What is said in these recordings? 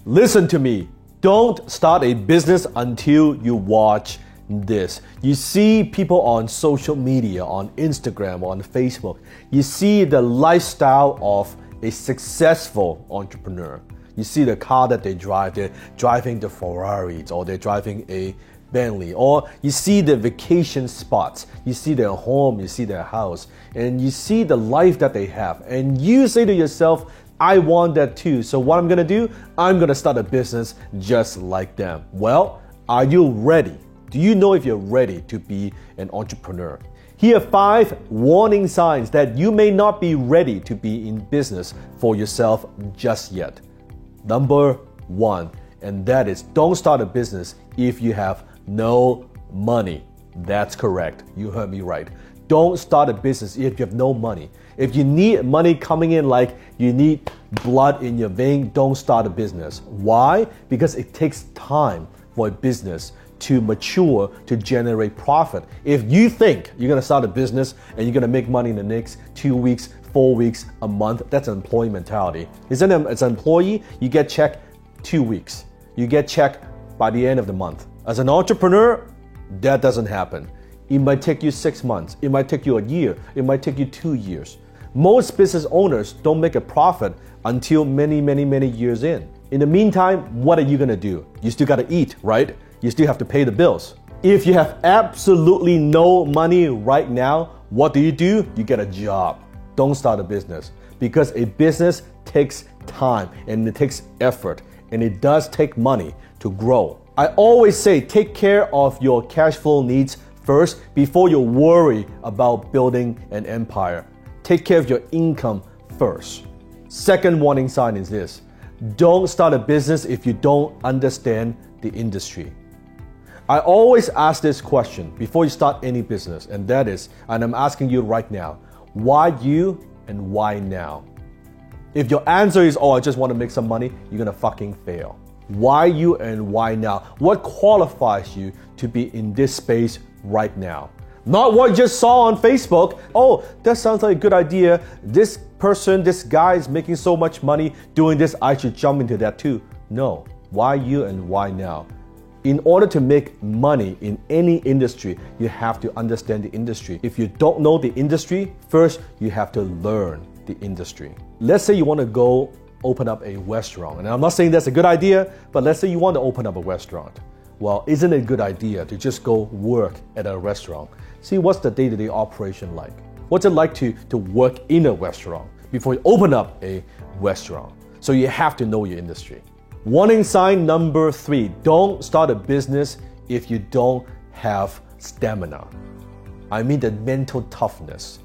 Listen to me. Don't start a business until you watch this. You see people on social media, on Instagram, on Facebook. You see the lifestyle of a successful entrepreneur. You see the car that they drive. They're driving the Ferraris, or they're driving a Bentley, or you see the vacation spots. You see their home, you see their house, and you see the life that they have. And you say to yourself, I want that too. So what I'm gonna do, I'm gonna start a business just like them. Well, are you ready? Do you know if you're ready to be an entrepreneur? Here are 5 warning signs that you may not be ready to be in business for yourself just yet. Number 1, and that is, don't start a business if you have no money. That's correct. You heard me right. Don't start a business if you have no money. If you need money coming in like you need blood in your vein, don't start a business. Why? Because it takes time for a business to mature, to generate profit. If you think you're gonna start a business and you're gonna make money in the next 2 weeks, 4 weeks, a month, that's an employee mentality. As an employee, you get checked 2 weeks. You get checked by the end of the month. As an entrepreneur, that doesn't happen. It might take you 6 months. It might take you a year. It might take you 2 years. Most business owners don't make a profit until many, many, many years in. In the meantime, what are you gonna do? You still gotta eat, right? You still have to pay the bills. If you have absolutely no money right now, what do? You get a job. Don't start a business, because a business takes time and it takes effort, and it does take money to grow. I always say take care of your cash flow needs first before you worry about building an empire. Take care of your income first. Second warning sign is this: don't start a business if you don't understand the industry. I always ask this question before you start any business, and that is, and I'm asking you right now, why you and why now? If your answer is, oh, I just want to make some money, you're gonna fucking fail. Why you and why now? What qualifies you to be in this space right now? Not what you just saw on Facebook. Oh, that sounds like a good idea. This person, this guy is making so much money doing this, I should jump into that too. No. Why you and why now? In order to make money in any industry, you have to understand the industry. If you don't know the industry, first you have to learn the industry. Let's say you want to go open up a restaurant. And I'm not saying that's a good idea, but let's say you want to open up a restaurant. Well, isn't it a good idea to just go work at a restaurant? See, what's the day-to-day operation like? What's it like to work in a restaurant before you open up a restaurant? So you have to know your industry. Warning sign number 3, don't start a business if you don't have stamina. I mean the mental toughness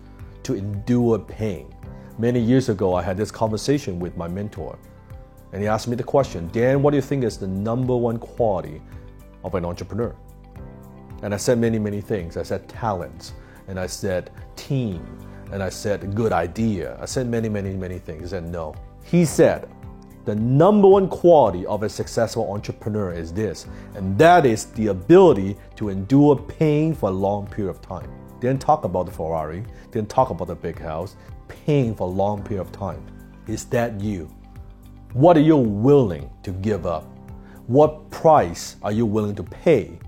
to endure pain. Many years ago, I had this conversation with my mentor, and he asked me the question, Dan, what do you think is the number 1 quality of an entrepreneur? And I said many, many things. I said talents, and I said team, and I said good idea. I said many, many, many things. He said no. He said, the number 1 quality of a successful entrepreneur is this, and that is the ability to endure pain for a long period of time. Didn't talk about the Ferrari, didn't talk about the big house, pain for a long period of time. Is that you? What are you willing to give up? What price are you willing to pay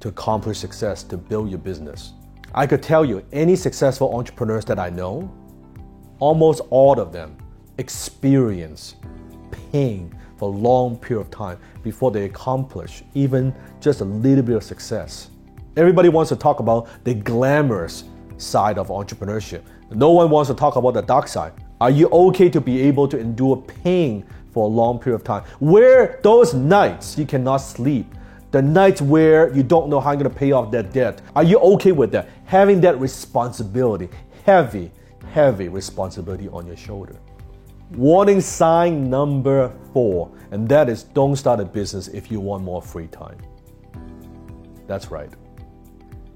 to accomplish success, to build your business? I could tell you, any successful entrepreneurs that I know, almost all of them experience pain for a long period of time before they accomplish even just a little bit of success. Everybody wants to talk about the glamorous side of entrepreneurship. No one wants to talk about the dark side. Are you okay to be able to endure pain for a long period of time? Where those nights you cannot sleep, the nights where you don't know how you're going to pay off that debt, are you okay with that? Having that responsibility, heavy responsibility on your shoulder. Warning sign number 4, and that is don't start a business if you want more free time. That's right.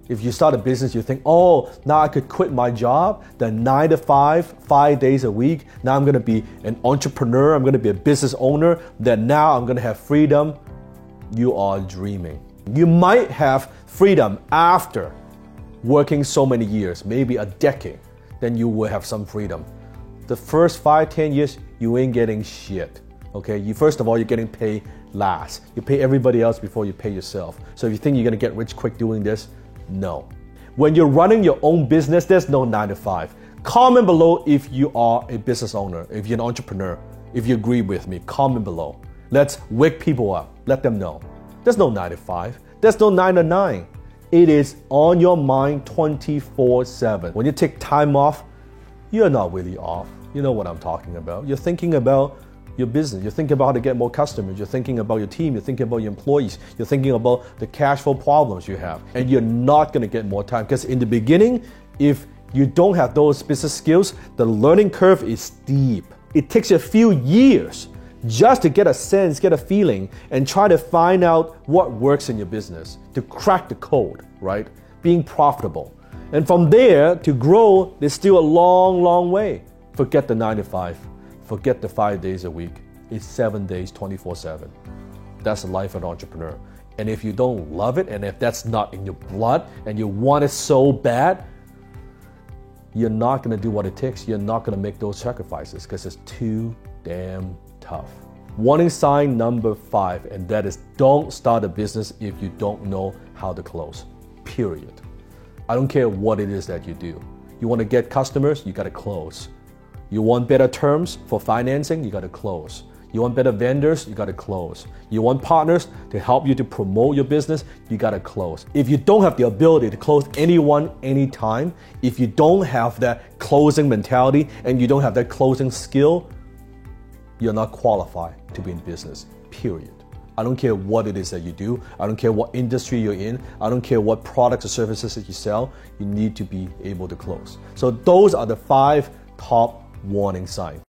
If you start a business, you think, oh, now I could quit my job, the 9 to 5, 5 days a week. Now I'm going to be an entrepreneur. I'm going to be a business owner. Then now I'm going to have freedom. You are dreaming. You might have freedom after working so many years, maybe a decade. Then you will have some freedom. The first 5, 10 years, you ain't getting shit. Okay, first of all, you're getting paid last. You pay everybody else before you pay yourself. So if you think you're gonna get rich quick doing this, no. When you're running your own business, there's no 9 to 5. Comment below if you are a business owner, if you're an entrepreneur, if you agree with me, comment below. Let's wake people up, let them know. There's no 9 to 5, there's no 9 to 9. It is on your mind 24/7. When you take time off, you're not really off. You know what I'm talking about. You're thinking about your business. You're thinking about how to get more customers. You're thinking about your team. You're thinking about your employees. You're thinking about the cash flow problems you have. And you're not going to get more time because in the beginning, if you don't have those business skills, the learning curve is steep. It takes you a few years just to get a sense, get a feeling, and try to find out what works in your business, to crack the code, right? Being profitable. And from there, to grow, there's still a long, long way. Forget the 9 to 5. Forget the 5 days a week. It's 7 days, 24/7. That's the life of an entrepreneur. And if you don't love it, and if that's not in your blood, and you want it so bad, you're not gonna do what it takes. You're not gonna make those sacrifices because it's too damn tough. Warning sign number 5, and that is don't start a business if you don't know how to close. Period. I don't care what it is that you do. You want to get customers, you got to close. You want better terms for financing, you got to close. You want better vendors, you got to close. You want partners to help you to promote your business, you got to close. If you don't have the ability to close anyone, anytime, if you don't have that closing mentality and you don't have that closing skill, you're not qualified to be in business, period. I don't care what it is that you do. I don't care what industry you're in. I don't care what products or services that you sell. You need to be able to close. So those are the 5 top warning signs.